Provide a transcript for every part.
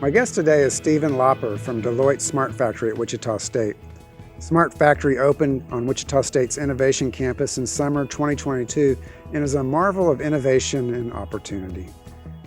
My guest today is Stephen Laaper from Deloitte Smart Factory at Wichita State. Smart Factory opened on Wichita State's Innovation Campus in summer 2022 and is a marvel of innovation and opportunity.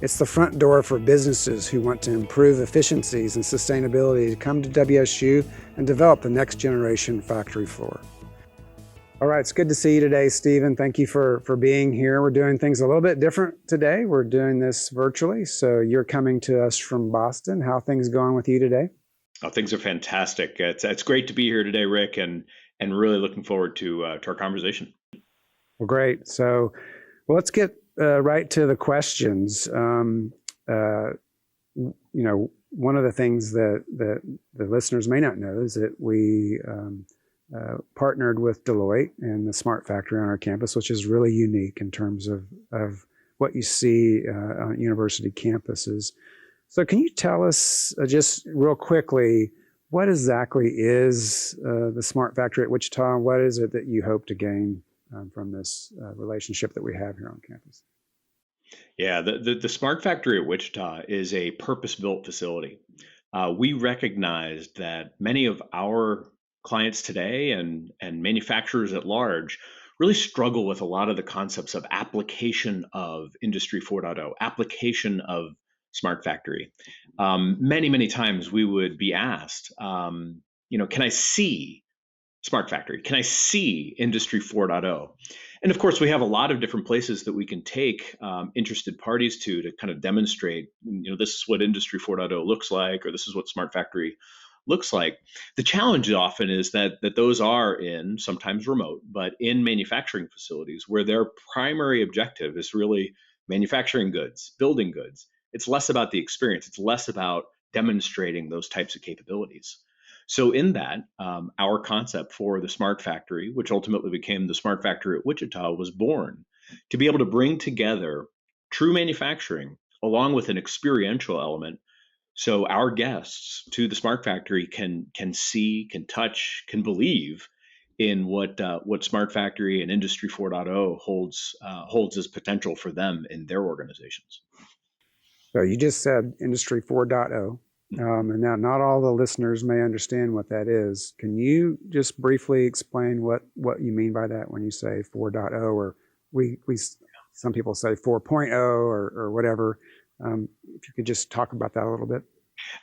It's the front door for businesses who want to improve efficiencies and sustainability to come to WSU and develop the next generation factory floor. All right, it's good to see you today, Stephen. Thank you for being here. We're doing things a little bit different today. We're doing this virtually, so you're coming to us from Boston. How are things going with you today? Oh, things are fantastic. It's great to be here today, Rick, and really looking forward to our conversation. Well, great. So, let's get right to the questions. One of the things that the listeners may not know is that we partnered with Deloitte and the Smart Factory on our campus, which is really unique in terms of what you see on university campuses. So can you tell us just real quickly, what exactly is the Smart Factory at Wichita, and what is it that you hope to gain from this relationship that we have here on campus? Yeah, the Smart Factory at Wichita is a purpose-built facility. We recognized that many of our clients today and manufacturers at large really struggle with a lot of the concepts of application of Industry 4.0, application of Smart Factory. Many times we would be asked, can I see Smart Factory? Can I see Industry 4.0? And of course, we have a lot of different places that we can take interested parties to kind of demonstrate, this is what Industry 4.0 looks like, or this is what Smart Factory looks like. The challenge often is that those are in, sometimes remote, but in manufacturing facilities where their primary objective is really manufacturing goods, building goods. It's less about the experience. It's less about demonstrating those types of capabilities. So in that, our concept for the Smart Factory, which ultimately became the Smart Factory at Wichita, was born to be able to bring together true manufacturing along with an experiential element. So our guests to the Smart Factory can see, can touch, can believe in what Smart Factory and Industry 4.0 holds as potential for them in their organizations. So you just said Industry 4.0. And now not all the listeners may understand what that is. Can you just briefly explain what you mean by that when you say 4.0, or we some people say 4.0 or whatever? If you could just talk about that a little bit.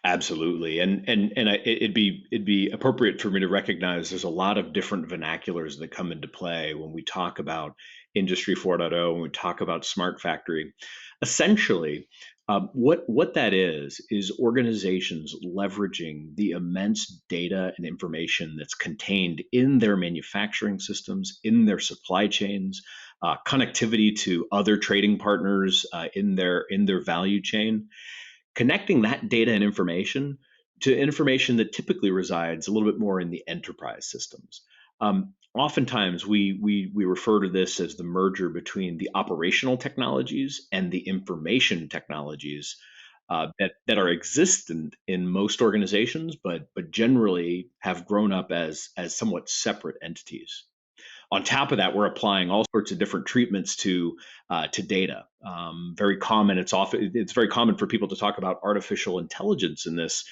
Absolutely, and it'd be appropriate for me to recognize there's a lot of different vernaculars that come into play when we talk about Industry 4.0, when we talk about Smart Factory. Essentially, what that is organizations leveraging the immense data and information that's contained in their manufacturing systems, in their supply chains, connectivity to other trading partners in their value chain, connecting that data and information to information that typically resides a little bit more in the enterprise systems. Oftentimes, we refer to this as the merger between the operational technologies and the information technologies that are existent in most organizations, but generally have grown up as somewhat separate entities. On top of that, we're applying all sorts of different treatments to data. Very common. It's very common for people to talk about artificial intelligence in this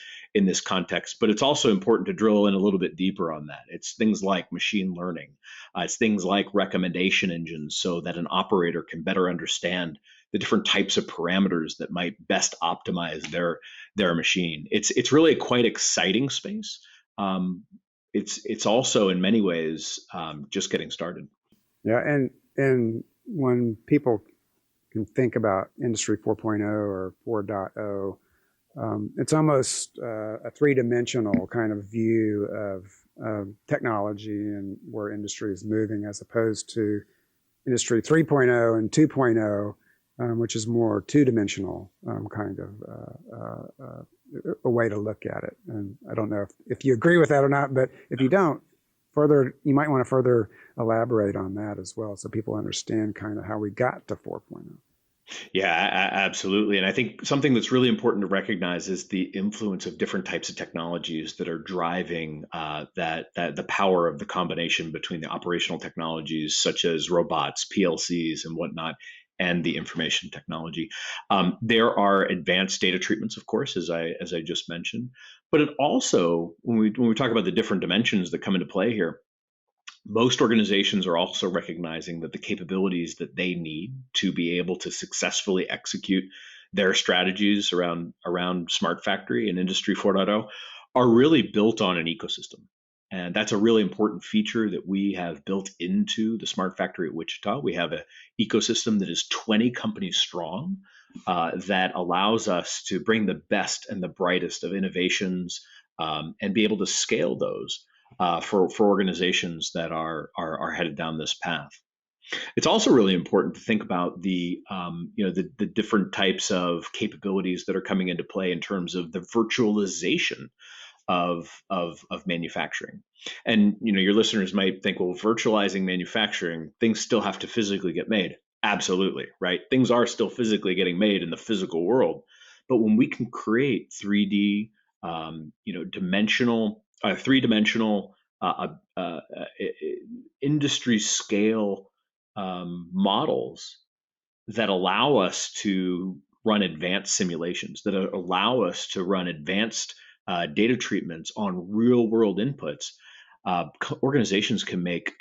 context, but it's also important to drill in a little bit deeper on that. It's things like machine learning. It's things like recommendation engines, so that an operator can better understand the different types of parameters that might best optimize their machine. It's really a quite exciting space. It's also in many ways just getting started. Yeah, and when people can think about Industry 4.0 or 4.0, it's almost a three-dimensional kind of view of technology and where industry is moving, as opposed to Industry 3.0 and 2.0, which is more two-dimensional kind of a way to look at it. And I don't know if you agree with that or not, but if you don't, you might want to further elaborate on that as well, so people understand kind of how we got to 4.0. Yeah, absolutely. And I think something that's really important to recognize is the influence of different types of technologies that are driving that the power of the combination between the operational technologies such as robots, PLCs, and whatnot, and the information technology. There are advanced data treatments, of course, as I just mentioned, but it also, when we talk about the different dimensions that come into play here, most organizations are also recognizing that the capabilities that they need to be able to successfully execute their strategies around smart factory and industry 4.0 are really built on an ecosystem. And that's a really important feature that we have built into the Smart Factory at Wichita. We have an ecosystem that is 20 companies strong, that allows us to bring the best and the brightest of innovations, and be able to scale those for organizations that are headed down this path. It's also really important to think about the different types of capabilities that are coming into play in terms of the virtualization of manufacturing. And your listeners might think, well, virtualizing manufacturing, things still have to physically get made. Absolutely, right? Things are still physically getting made in the physical world, but when we can create 3D, dimensional, three-dimensional, industry scale models that allow us to run advanced simulations, that allow us to run advanced data treatments on real world inputs, organizations can make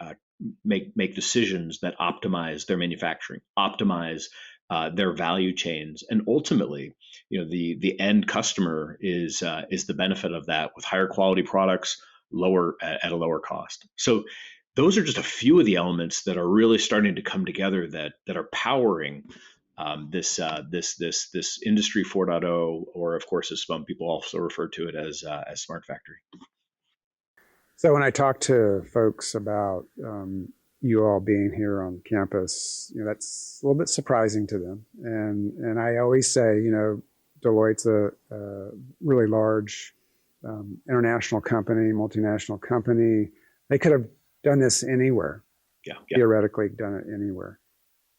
decisions that optimize their manufacturing, optimize their value chains, and ultimately, the end customer is the benefit of that with higher quality products, lower at a lower cost. So those are just a few of the elements that are really starting to come together that are powering this industry 4.0, or of course, as some people also refer to it as smart factory. So when I talk to folks about you all being here on campus, that's a little bit surprising to them. And I always say, Deloitte's a really large international company, multinational company. They could have done this anywhere. Yeah. Theoretically done it anywhere.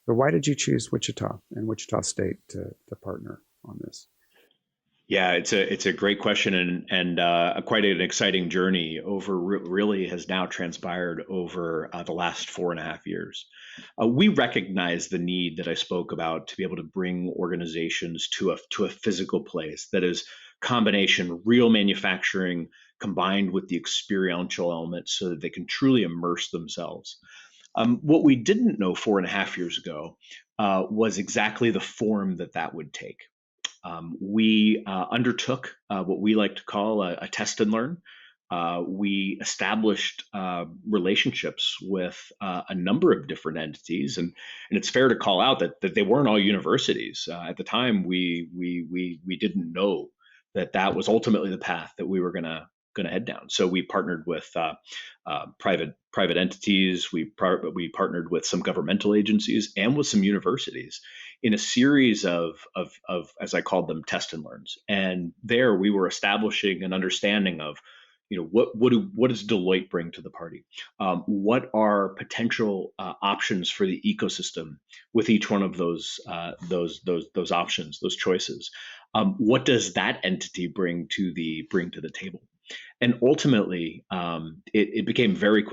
So why did you choose Wichita and Wichita State to partner on this? Yeah, it's a great question, and quite an exciting journey really has now transpired over the last 4.5 years. We recognize the need that I spoke about to be able to bring organizations to a physical place that is combination real manufacturing combined with the experiential elements, so that they can truly immerse themselves. What we didn't know 4.5 years ago was exactly the form that would take. We undertook what we like to call a test and learn. We established relationships with a number of different entities, and it's fair to call out that they weren't all universities. At the time, we didn't know that was ultimately the path that we were gonna head down. So we partnered with private entities. We partnered with some governmental agencies and with some universities in a series of as I called them, test and learns. And there we were establishing an understanding of, what does Deloitte bring to the party? What are potential options for the ecosystem with each one of those options, those choices? What does that entity bring to the table? And ultimately, it became very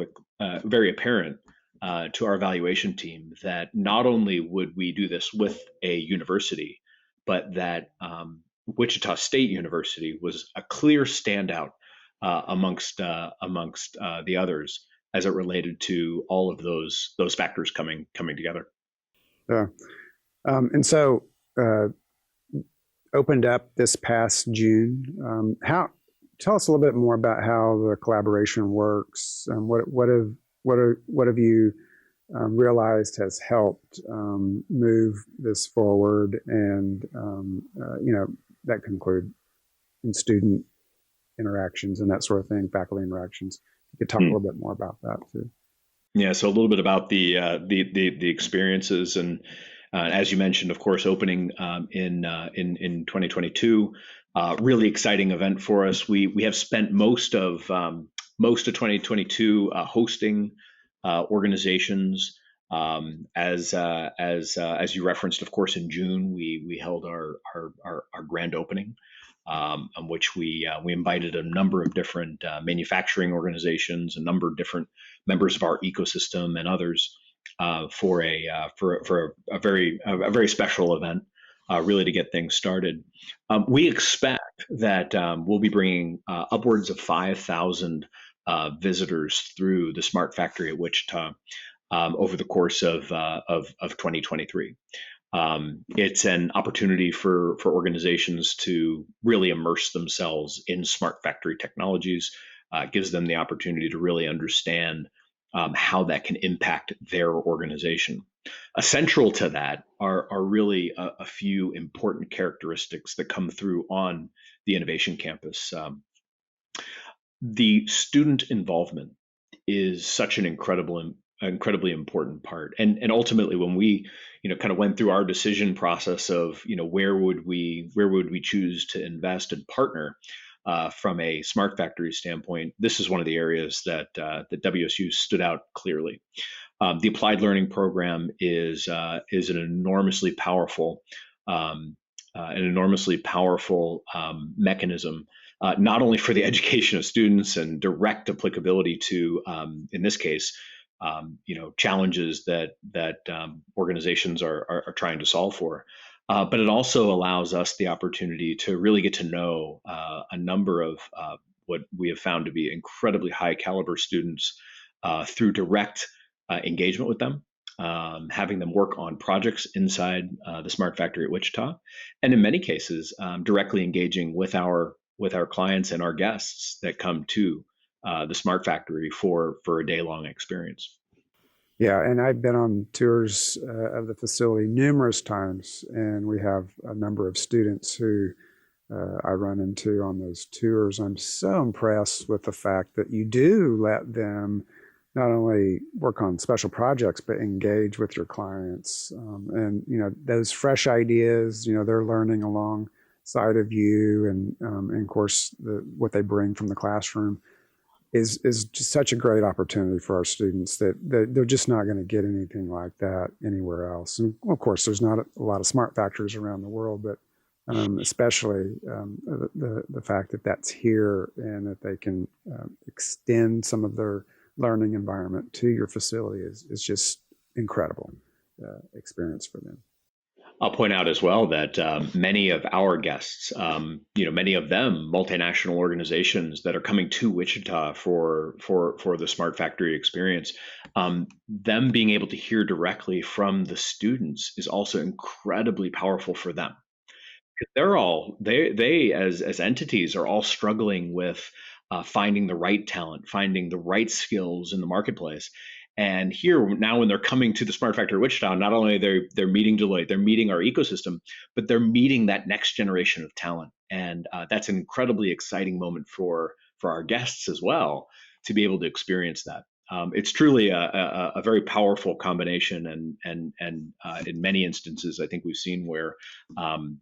apparent to our evaluation team that not only would we do this with a university, but that Wichita State University was a clear standout amongst the others as it related to all of those factors coming together. Yeah, and so opened up this past June. Tell us a little bit more about how the collaboration works, and what have you realized has helped move this forward, and that can include in student interactions and that sort of thing, faculty interactions. You could talk a little bit more about that too. Yeah, so a little bit about the experiences, and as you mentioned, of course, opening in 2022, really exciting event for us. We have spent most of 2022 hosting organizations. As you referenced, of course, in June we held our grand opening, on which we invited a number of different manufacturing organizations, a number of different members of our ecosystem, and others. for a very special event, really to get things started. We expect that we'll be bringing upwards of 5,000 visitors through the Smart Factory at Wichita over the course of 2023. It's an opportunity for organizations to really immerse themselves in smart factory technologies. Gives them the opportunity to really understand how that can impact their organization. Essential to that are really a few important characteristics that come through on the innovation campus. The student involvement is such an incredibly important part, and ultimately when we kind of went through our decision process of where would we choose to invest and partner from a smart factory standpoint, this is one of the areas that WSU stood out clearly. The applied learning program is um, an enormously powerful mechanism, not only for the education of students and direct applicability to, in this case, challenges that organizations are trying to solve for. But it also allows us the opportunity to really get to know a number of what we have found to be incredibly high caliber students through direct engagement with them, having them work on projects inside the Smart Factory at Wichita, and in many cases, directly engaging with our clients and our guests that come to the Smart Factory for a day long experience. Yeah, and I've been on tours of the facility numerous times, and we have a number of students who I run into on those tours. I'm so impressed with the fact that you do let them not only work on special projects but engage with your clients, and those fresh ideas. They're learning alongside of you, and of course what they bring from the classroom is just such a great opportunity for our students that they're just not going to get anything like that anywhere else. And of course, there's not a lot of smart factories around the world, but especially the fact that that's here and that they can extend some of their learning environment to your facility is just incredible experience for them. I'll point out as well that many of our guests, many of them multinational organizations that are coming to Wichita for the Smart Factory experience, them being able to hear directly from the students is also incredibly powerful for them. They as entities are all struggling with finding the right talent, finding the right skills in the marketplace. And here now, when they're coming to the Smart Factory Wichita, not only they're meeting Deloitte, they're meeting our ecosystem, but they're meeting that next generation of talent, and that's an incredibly exciting moment for our guests as well to be able to experience that. It's truly a very powerful combination, and in many instances, I think we've seen where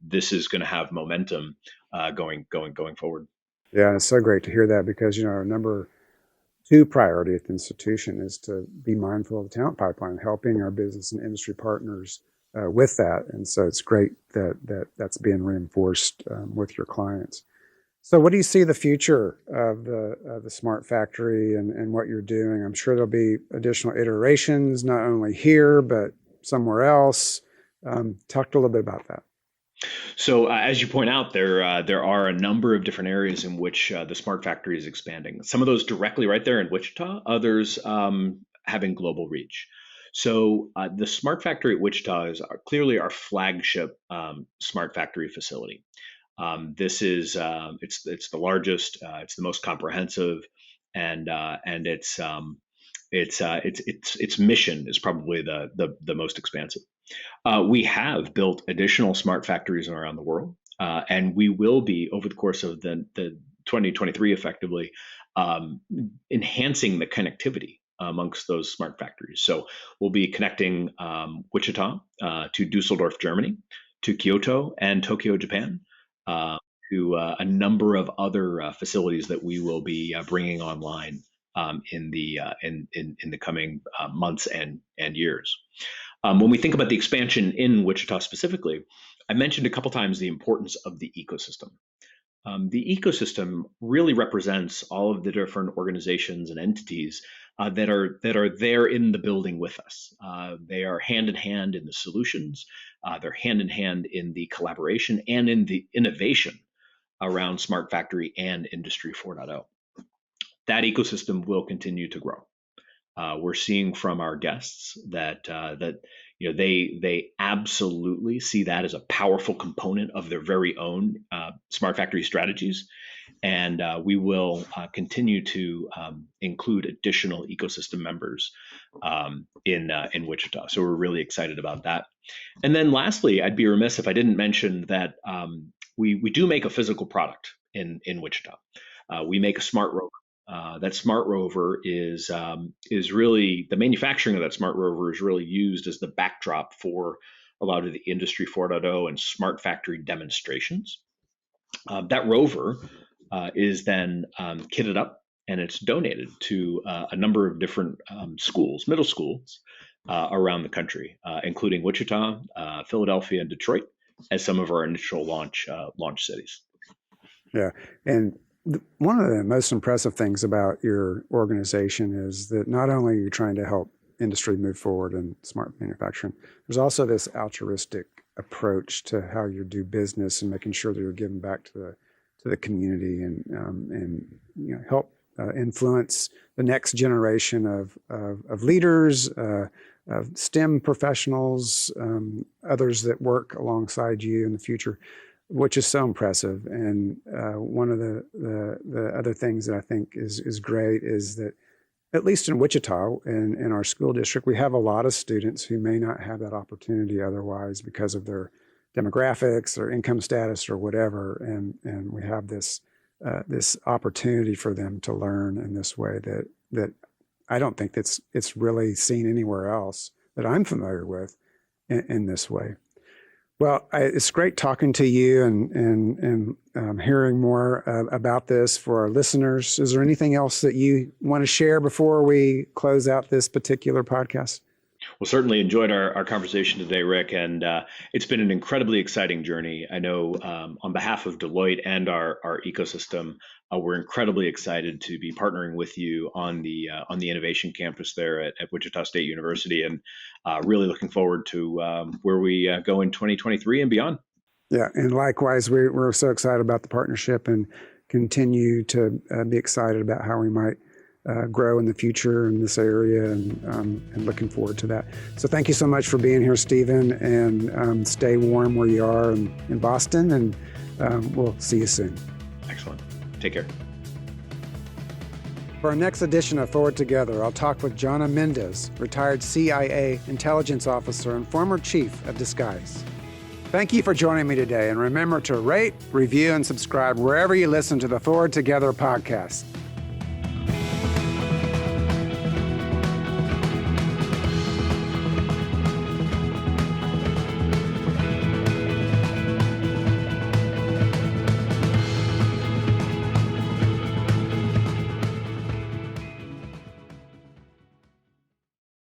this is going to have momentum going forward. Yeah, and it's so great to hear that because our number two priority at the institution is to be mindful of the talent pipeline, helping our business and industry partners with that. And so it's great that's being reinforced with your clients. So, what do you see the future of the Smart Factory and what you're doing? I'm sure there'll be additional iterations, not only here but somewhere else. Talk a little bit about that. So, as you point out, there are a number of different areas in which the Smart Factory is expanding. Some of those directly right there in Wichita, others having global reach. So, the Smart Factory at Wichita is clearly our flagship Smart Factory facility. This is it's the largest, it's the most comprehensive, and its mission is probably the most expansive. We have built additional smart factories around the world, and we will be over the course of the 2023 effectively enhancing the connectivity amongst those smart factories. So we'll be connecting Wichita to Dusseldorf, Germany, to Kyoto and Tokyo, Japan, uh, to a number of other facilities that we will be bringing online in the coming months and years. When we think about the expansion in Wichita specifically, I mentioned a couple times the importance of the ecosystem. The ecosystem really represents all of the different organizations and entities that are there in the building with us. They are hand in hand in the solutions. They're hand in hand in the collaboration and in the innovation around Smart Factory and Industry 4.0. That ecosystem will continue to grow. We're seeing from our guests that they absolutely see that as a powerful component of their very own Smart Factory strategies, and we will continue to include additional ecosystem members in Wichita. So we're really excited about that. And then lastly, I'd be remiss if I didn't mention that we do make a physical product in Wichita. We make a smart rover. That smart rover is really, the manufacturing of that smart rover is really used as the backdrop for a lot of the Industry 4.0 and Smart Factory demonstrations. That rover is then kitted up and it's donated to a number of different schools, middle schools around the country, including Wichita, Philadelphia, and Detroit as some of our initial launch cities. Yeah, and one of the most impressive things about your organization is that not only are you trying to help industry move forward in smart manufacturing, there's also this altruistic approach to how you do business and making sure that you're giving back to the community and help influence the next generation of leaders, of STEM professionals, others that work alongside you in the future, which is so impressive. And one of the other things that I think is great is that, at least in Wichita, in our school district, we have a lot of students who may not have that opportunity otherwise because of their demographics or income status or whatever. And we have this opportunity for them to learn in this way that I don't think it's really seen anywhere else that I'm familiar with in this way. Well, it's great talking to you and hearing more about this for our listeners. Is there anything else that you want to share before we close out this particular podcast? Well, certainly enjoyed our conversation today, Rick, and it's been an incredibly exciting journey. I know on behalf of Deloitte and our ecosystem, we're incredibly excited to be partnering with you on the innovation campus there at Wichita State University, and really looking forward to where we go in 2023 and beyond. Yeah, and likewise, we're so excited about the partnership and continue to be excited about how we might grow in the future in this area, and looking forward to that. So thank you so much for being here, Stephen, and stay warm where you are in Boston, and we'll see you soon. Excellent. Take care. For our next edition of Forward Together, I'll talk with Jonna Mendez, retired CIA intelligence officer and former chief of disguise. Thank you for joining me today, and remember to rate, review, and subscribe wherever you listen to the Forward Together podcast.